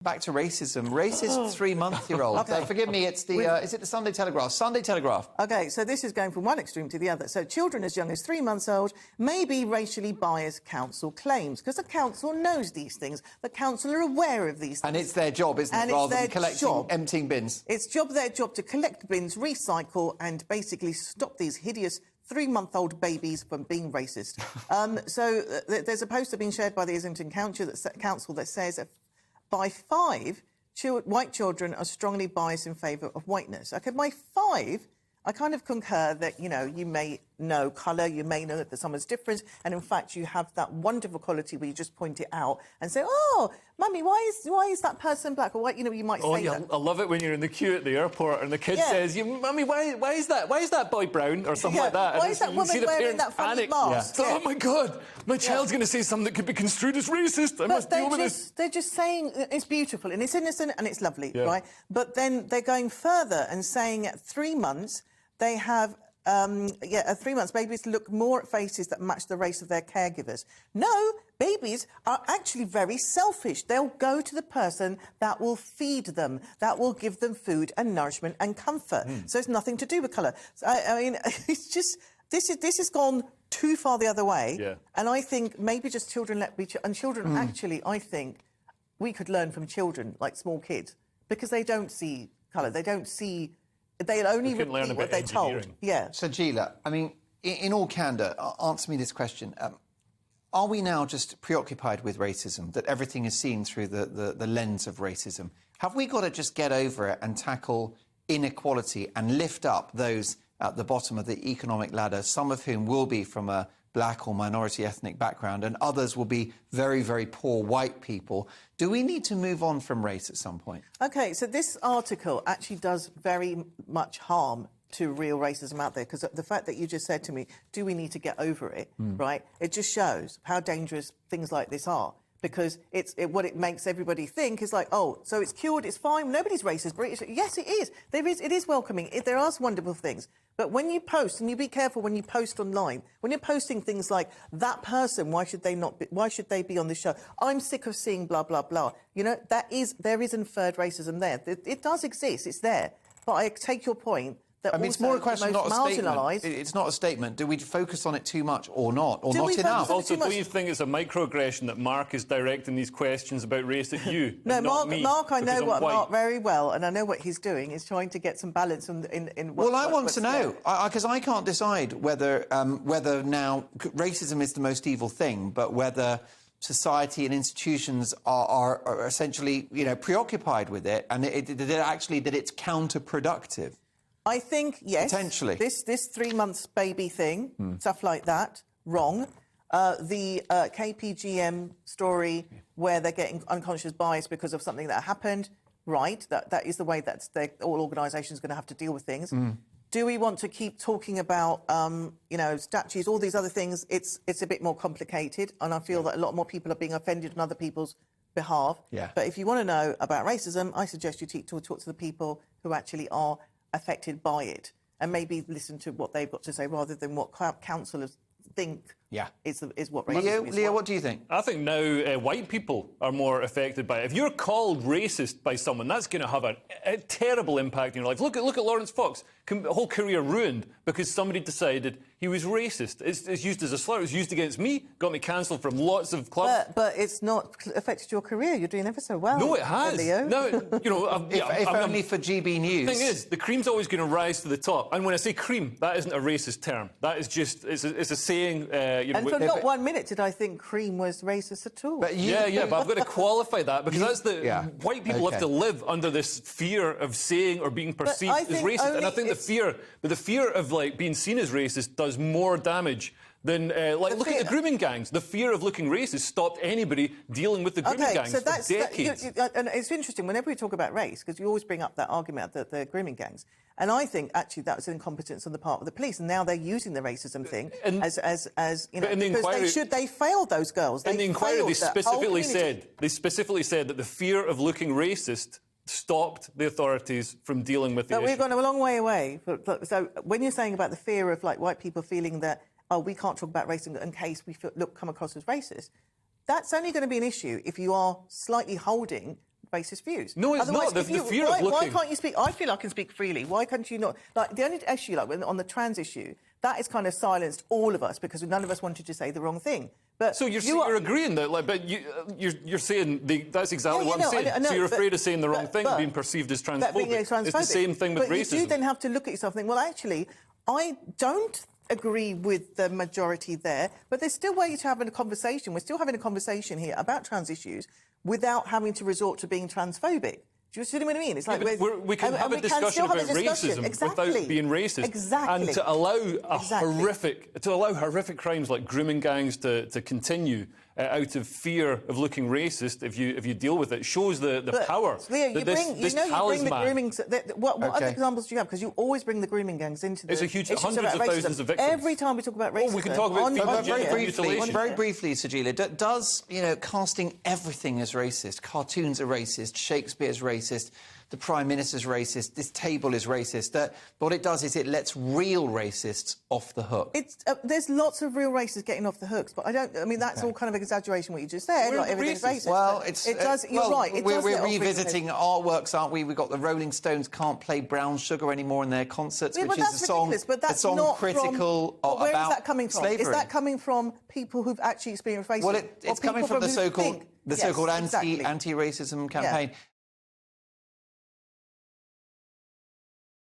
Back to racism. Racist 3-month-year-old. Okay. Forgive me, it's the, is it the Sunday Telegraph? Sunday Telegraph. OK, so this is going from one extreme to the other. So children as young as 3 months old may be racially biased, council claims, because the council knows these things. The council are aware of these things. And it's their job, isn't it, rather than collecting, emptying bins? It's their job to collect bins, recycle and basically stop these hideous 3-month-old babies from being racist. There's a poster being shared by the Islington Council that says by 5, white children are strongly biased in favour of whiteness. OK, by 5, I kind of concur that, you know, you may know colour, you may know that someone's different, and in fact you have that wonderful quality where you just point it out and say, oh, Mummy, why is that person black or white? You know, you might say that. I love it when you're in the queue at the airport and the kid says, Mummy, why is that boy brown or something like that? Why is that woman wearing that funny mask? Yeah. Oh my God, my child's going to say something that could be construed as racist. I must deal with this. They're just saying it's beautiful and it's innocent and it's lovely, right? But then they're going further and saying at 3 months they have, at 3 months, babies look more at faces that match the race of their caregivers. No, babies are actually very selfish. They'll go to the person that will feed them, that will give them food and nourishment and comfort. So it's nothing to do with colour. So, I mean, it's just, this has gone too far the other way. Yeah. And I think maybe just children and children actually, I think, we could learn from children, like small kids, because they don't see colour, they don't see... They'll only repeat what they're told. Yeah. So, Gila, I mean, in all candour, answer me this question. Are we now just preoccupied with racism, that everything is seen through the lens of racism? Have we got to just get over it and tackle inequality and lift up those at the bottom of the economic ladder, some of whom will be from a black or minority ethnic background and others will be very, very poor white people? Do we need to move on from race at some point? OK, so this article actually does very much harm to real racism out there, because the fact that you just said to me, do we need to get over it, right? It just shows how dangerous things like this are. Because what it makes everybody think is like, oh, so it's cured, it's fine, nobody's racist. Yes, it is. It is welcoming. There are some wonderful things. But when you post, and you be careful when you post online, when you're posting things like, that person, why should they be on the show? I'm sick of seeing blah, blah, blah. You know, there is inferred racism there. It does exist, it's there. But I take your point. I mean, it's more a question, not a statement. It's not a statement. Do we focus on it too much or not? Or not enough? Also, do you think it's a microaggression that Mark is directing these questions about race at you? No, Mark, I know Mark very well, and I know what he's doing. He's trying to get some balance in what... Well, I want to know, because I can't decide whether now racism is the most evil thing, but whether society and institutions are essentially, you know, preoccupied with it, and that it's counterproductive. I think, yes. Potentially. This 3 months baby thing, stuff like that, wrong. The KPGM story where they're getting unconscious bias because of something that happened, right. That is the way that all organisations are going to have to deal with things. Do we want to keep talking about, you know, statues, all these other things? It's a bit more complicated, and I feel that a lot more people are being offended on other people's behalf. Yeah. But if you want to know about racism, I suggest you talk to the people who actually are affected by it, and maybe listen to what they've got to say rather than what councillors think is what racism is. Leo, what do you think? I think now white people are more affected by it. If you're called racist by someone, that's going to have a terrible impact in your life. Look at Lawrence Fox, whole career ruined because somebody decided he was racist. It's used as a slur. It was used against me, got me cancelled from lots of clubs. But it's not affected your career. You're doing ever so well. No, it has. Leo. No, you know, if only for GBNews. The thing is, the cream's always going to rise to the top. And when I say cream, that isn't a racist term. That is just it's a saying. You know, and for not 1 minute did I think cream was racist at all. But but I've got to qualify that because that's the white people have to live under this fear of saying or being perceived as racist, and I think the fear of like being seen as racist does more damage than look at the grooming gangs. The fear of looking racist stopped anybody dealing with the grooming gangs for decades. And it's interesting whenever we talk about race, because you always bring up that argument that the grooming gangs, and I think actually that was incompetence on the part of the police, and now they're using the racism thing as you know, because they failed those girls. In the inquiry, they specifically said that the fear of looking racist stopped the authorities from dealing with the issue. We've gone a long way away. So when you're saying about the fear of like white people feeling that, oh, we can't talk about racism in case we come across as racist, that's only going to be an issue if you are slightly holding racist views. No, it's not. The fear of looking... Why can't you speak? I feel I can speak freely. Why can't you not? Like, the only issue, like on the trans issue, that has kind of silenced all of us because none of us wanted to say the wrong thing. But so you're agreeing that, like, but you're saying that's exactly what I'm saying. I know, so you're afraid of saying the wrong thing, being perceived as transphobic. It's the same thing with racism. But you do then have to look at yourself and think, well, actually, I don't agree with the majority there, but there's still ways to have a conversation. We're still having a conversation here about trans issues without having to resort to being transphobic. Do you see what I mean? It's like we can have a discussion about racism without being racist, and to allow horrific crimes like grooming gangs to continue out of fear of looking racist. If you deal with it, shows the power. Leo, you bring the grooming. What other examples do you have? Because you always bring the grooming gangs into the. It's a huge hundreds of thousands of victims. Every time we talk about racism, we can talk about very briefly, Sajeela. Does casting everything as racist? Cartoons are racist. Shakespeare's racist. The Prime Minister's racist. This table is racist. But what it does is it lets real racists off the hook. There's lots of real racists getting off the hooks, but I mean, that's all kind of exaggeration what you just said. Like everything's racist. Well, You're right. We're revisiting artworks, aren't we? We've got the Rolling Stones can't play Brown Sugar anymore in their concerts, which is a song critical about where is that coming from? Slavery. Is that coming from people who've actually experienced racism? Well, it's coming from the so-called anti-racism campaign.